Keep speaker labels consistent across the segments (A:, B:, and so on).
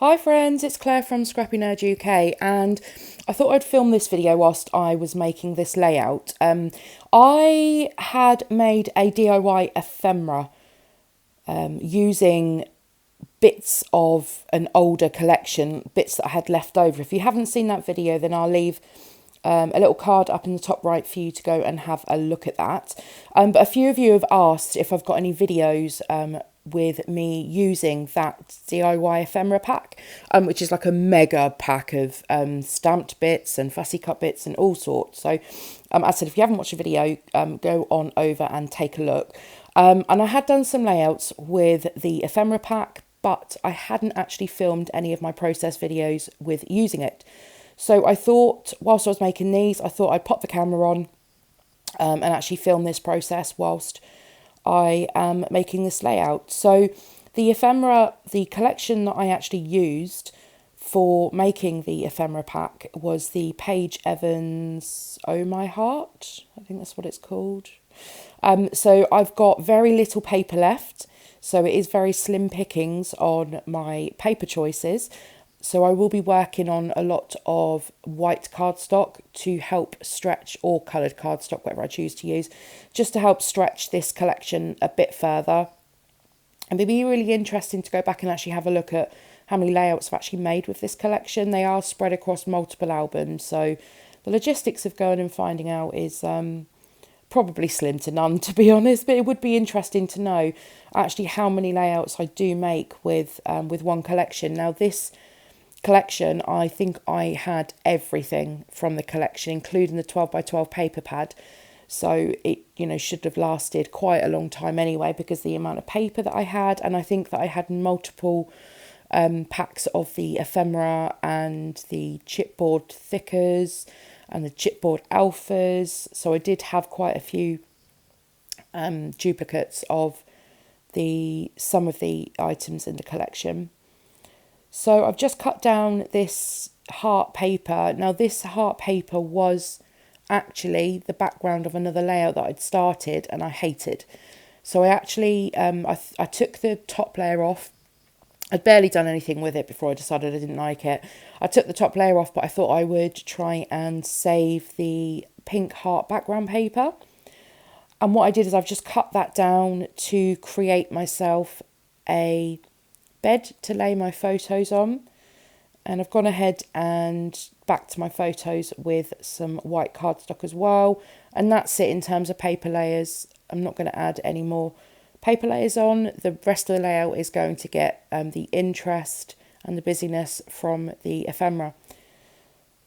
A: Hi friends, it's Claire from ScrappyNerdUK, and I thought I'd film this video whilst I was making this layout. I had made a DIY ephemera using bits of an older collection, bits that I had left over. If you haven't seen that video, then I'll leave a little card up in the top right for you to go and have a look at that. But a few of you have asked if I've got any videos with me using that DIY ephemera pack, which is like a mega pack of stamped bits and fussy cut bits and all sorts. So as I said, if you haven't watched the video, go on over and take a look. And I had done some layouts with the ephemera pack, but I hadn't actually filmed any of my process videos with using it. So I thought, whilst I was making these, I thought I'd pop the camera on and actually film this process whilst I am making this layout. So the ephemera, the collection that I actually used for making the ephemera pack was the Paige Evans Oh My Heart. I think that's what it's called. So I've got very little paper left. So it is very slim pickings on my paper choices. So I will be working on a lot of white cardstock to help stretch, or coloured cardstock, whatever I choose to use, just to help stretch this collection a bit further. And it'd be really interesting to go back and actually have a look at how many layouts I've actually made with this collection. They are spread across multiple albums, so the logistics of going and finding out is probably slim to none, to be honest, but it would be interesting to know actually how many layouts I do make with one collection. Now this collection, I think I had everything from the collection, including the 12 by 12 paper pad, so it should have lasted quite a long time anyway, because the amount of paper that I had. And I think that I had multiple packs of the ephemera and the chipboard thickers and the chipboard alphas, so I did have quite a few duplicates of some of the items in the collection. So I've just cut down this heart paper. Now this heart paper was actually the background of another layout that I'd started and I hated. So I actually, I took the top layer off. I'd barely done anything with it before I decided I didn't like it. I took the top layer off, but I thought I would try and save the pink heart background paper. And what I did is I've just cut that down to create myself a bed to lay my photos on, and I've gone ahead and backed my photos with some white cardstock as well, and that's it in terms of paper layers. I'm not going to add any more paper layers on. The rest of the layout is going to get the interest and the busyness from the ephemera.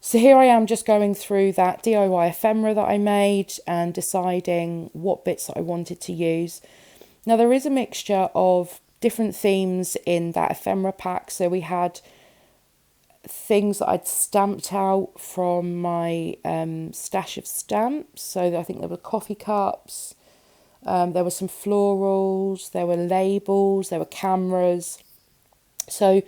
A: So here I am just going through that DIY ephemera that I made and deciding what bits that I wanted to use. Now there is a mixture of different themes in that ephemera pack. So we had things that I'd stamped out from my stash of stamps. So I think there were coffee cups, there were some florals, there were labels, there were cameras. So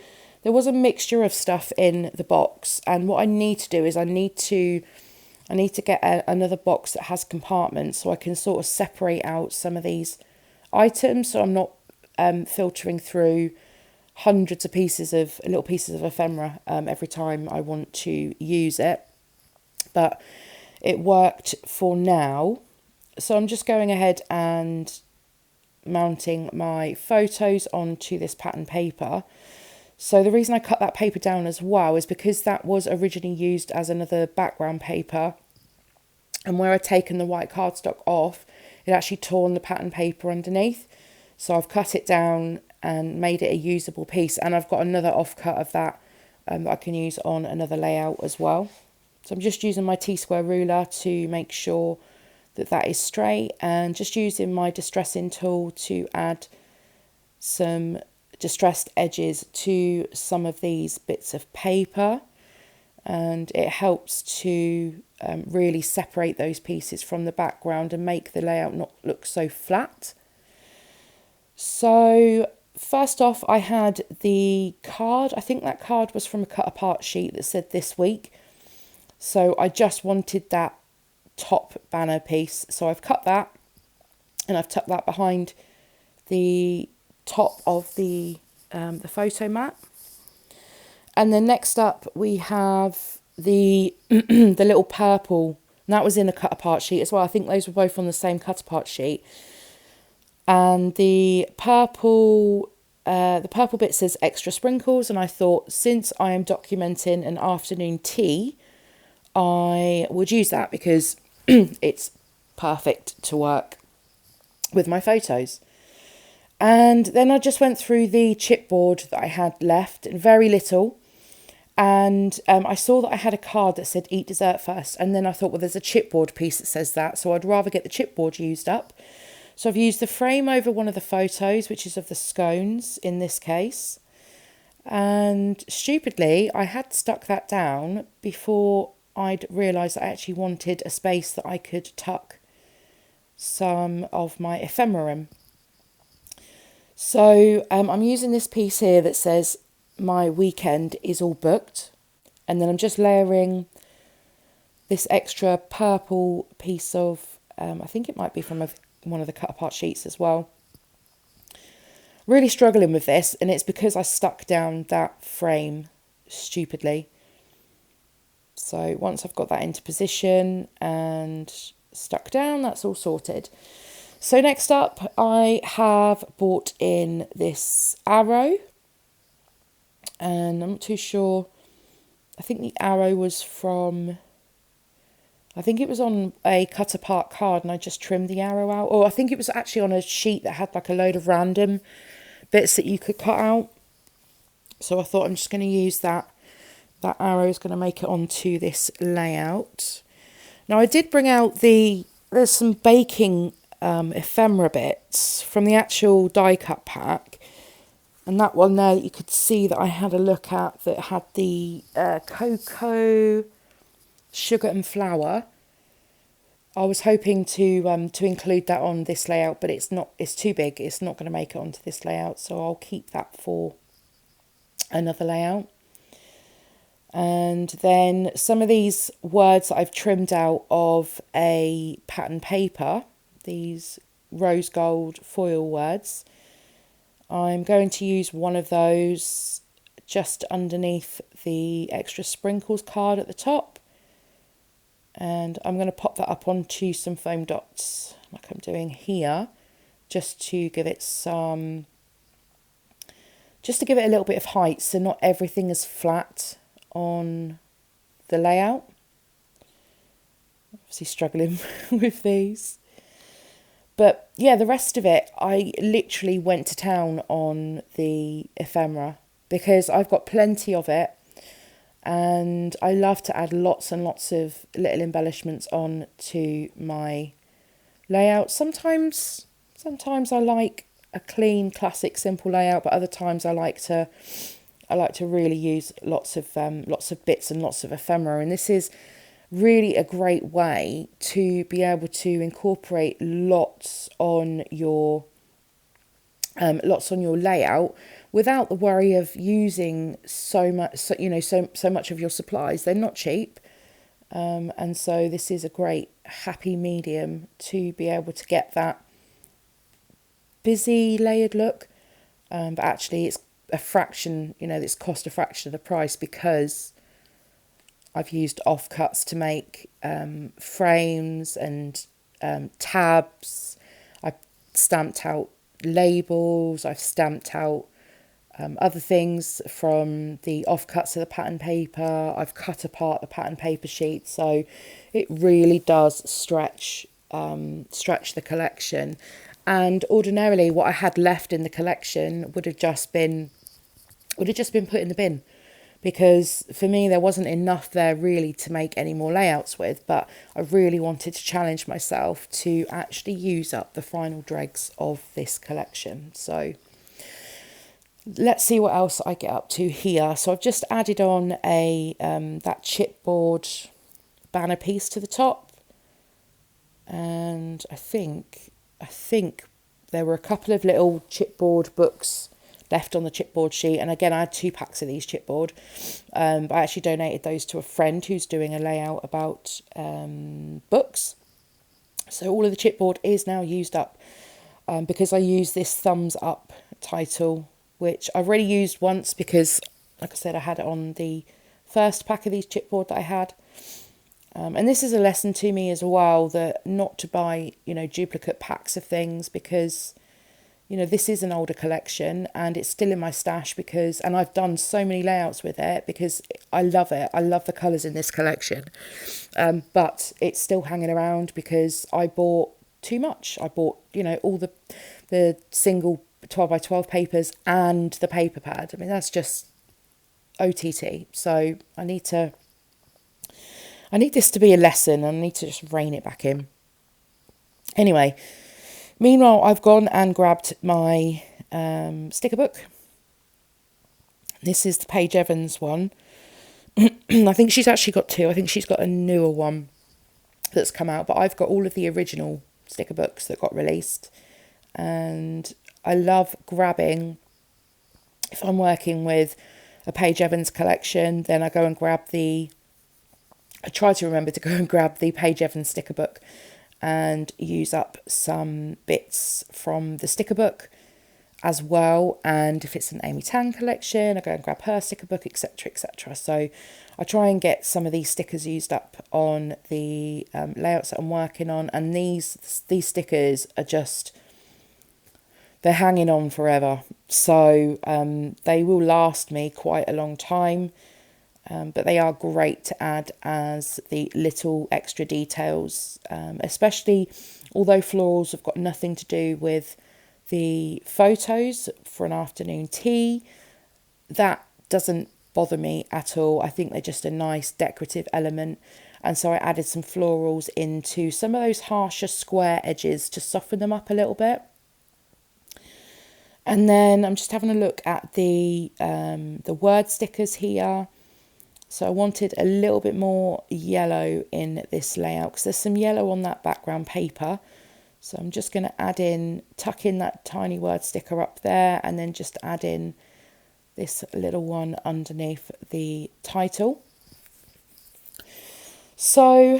A: there was a mixture of stuff in the box, and what I need to do is I need to get another box that has compartments so I can sort of separate out some of these items, so I'm not filtering through hundreds of little pieces of ephemera every time I want to use it. But it worked for now, so I'm just going ahead and mounting my photos onto this pattern paper. So the reason I cut that paper down as well is because that was originally used as another background paper, and where I'd taken the white cardstock off, it actually torn the pattern paper underneath. So I've cut it down and made it a usable piece, and I've got another offcut of that that I can use on another layout as well. So I'm just using my T-square ruler to make sure that that is straight, and just using my distressing tool to add some distressed edges to some of these bits of paper, and it helps to really separate those pieces from the background and make the layout not look so flat. So first off, I had the card. I think that card was from a cut apart sheet that said this week. So I just wanted that top banner piece. So I've cut that and I've tucked that behind the top of the photo mat. And then next up we have the the little purple, and that was in the cut apart sheet as well. I think those were both on the same cut apart sheet. And the purple bit says extra sprinkles, and I thought, since I am documenting an afternoon tea, I would use that because it's perfect to work with my photos. And then I just went through the chipboard that I had left, and very little. And I saw that I had a card that said eat dessert first. And then I thought, well, there's a chipboard piece that says that, so I'd rather get the chipboard used up. So I've used the frame over one of the photos, which is of the scones in this case. And stupidly, I had stuck that down before I'd realised I actually wanted a space that I could tuck some of my ephemera in. So I'm using this piece here that says my weekend is all booked. And then I'm just layering this extra purple piece of, I think it might be from one of the cut apart sheets as well. Really struggling with this, and it's because I stuck down that frame stupidly. So once I've got that into position and stuck down, that's all sorted. So next up, I have bought in this arrow, and I'm not too sure. I think the arrow was from, I think it was on a cut apart card, and I just trimmed the arrow out. Or I think it was actually on a sheet that had like a load of random bits that you could cut out. So I thought, I'm just going to use that. That arrow is going to make it onto this layout. Now I did bring out there's some baking ephemera bits from the actual die cut pack. And that one there, you could see that I had a look at, that had the cocoa, sugar and flour. I was hoping to include that on this layout, but it's too big. It's not going to make it onto this layout, so I'll keep that for another layout. And then some of these words that I've trimmed out of a pattern paper, these rose gold foil words, I'm going to use one of those just underneath the extra sprinkles card at the top. And I'm going to pop that up onto some foam dots like I'm doing here, just to give it a little bit of height, so not everything is flat on the layout. Obviously struggling with these. But yeah, the rest of it, I literally went to town on the ephemera because I've got plenty of it. And I love to add lots and lots of little embellishments on to my layout. Sometimes I like a clean, classic, simple layout, but other times I like to really use lots of bits and lots of ephemera. And this is really a great way to be able to incorporate lots on your layout, without the worry of using so much of your supplies. They're not cheap, and so this is a great happy medium to be able to get that busy layered look, but actually it's a fraction, it's cost a fraction of the price, because I've used offcuts to make frames and tabs. I've stamped out labels, I've stamped out other things from the offcuts of the pattern paper. I've cut apart the pattern paper sheet, so it really does stretch the collection. And ordinarily, what I had left in the collection would have just been put in the bin, because for me there wasn't enough there really to make any more layouts with. But I really wanted to challenge myself to actually use up the final dregs of this collection. So let's see what else I get up to here. So I've just added on that chipboard banner piece to the top, and I think there were a couple of little chipboard books left on the chipboard sheet. And again, I had 2 packs of these chipboard. I actually donated those to a friend who's doing a layout about books. So all of the chipboard is now used up, because I use this thumbs up title, which I've already used once because Like I said, I had it on the first pack of these chipboard that I had. And this is a lesson to me as well, that not to buy, duplicate packs of things, because, this is an older collection and it's still in my stash and I've done so many layouts with it because I love it. I love the colours in this collection. But it's still hanging around because I bought too much. I bought, all the single 12 by 12 papers and the paper pad. I mean, that's just OTT. So I need this to be a lesson. I need to just rein it back in. Anyway, meanwhile, I've gone and grabbed my sticker book. This is the Paige Evans one. I think she's actually got two. I think she's got a newer one that's come out, but I've got all of the original sticker books that got released. And I love grabbing, if I'm working with a Paige Evans collection, then I go and I try to remember to go and grab the Paige Evans sticker book and use up some bits from the sticker book as well. And if it's an Amy Tan collection, I go and grab her sticker book, etc., etc. So I try and get some of these stickers used up on the layouts that I'm working on. And these stickers are they're hanging on forever. So they will last me quite a long time. But they are great to add as the little extra details, especially although florals have got nothing to do with the photos for an afternoon tea. That doesn't bother me at all. I think they're just a nice decorative element. And so I added some florals into some of those harsher square edges to soften them up a little bit. And then I'm just having a look at the word stickers here. So I wanted a little bit more yellow in this layout because there's some yellow on that background paper. So I'm just going to tuck in that tiny word sticker up there, and then just add in this little one underneath the title. So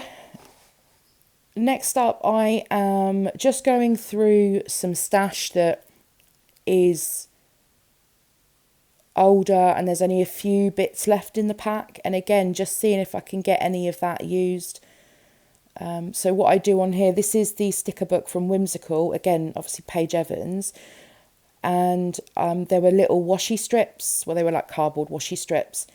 A: next up, I am just going through some stash that is older and there's only a few bits left in the pack, and again just seeing if I can get any of that used. So what I do on here, this is the sticker book from Whimsical, again obviously Paige Evans, and there were little washi strips, well they were like cardboard washi strips,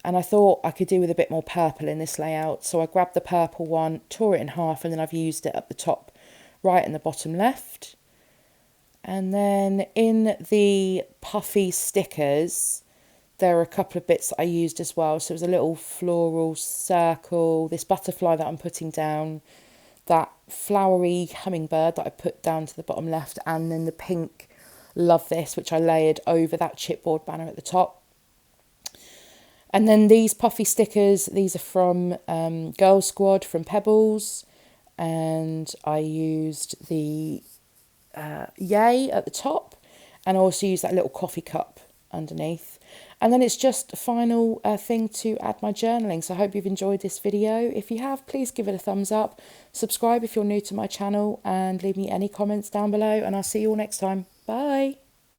A: and I thought I could do with a bit more purple in this layout, so I grabbed the purple one, tore it in half, and then I've used it at the top right and the bottom left. And then in the puffy stickers, there are a couple of bits that I used as well. So it was a little floral circle, this butterfly that I'm putting down, that flowery hummingbird that I put down to the bottom left, and then the pink Love This, which I layered over that chipboard banner at the top. And then these puffy stickers, these are from Girl Squad from Pebbles, and I used the yay at the top, and I also use that little coffee cup underneath. And then it's just a final thing to add my journaling. So I hope you've enjoyed this video. If you have, please give it a thumbs up, subscribe if you're new to my channel, and leave me any comments down below, and I'll see you all next time. Bye.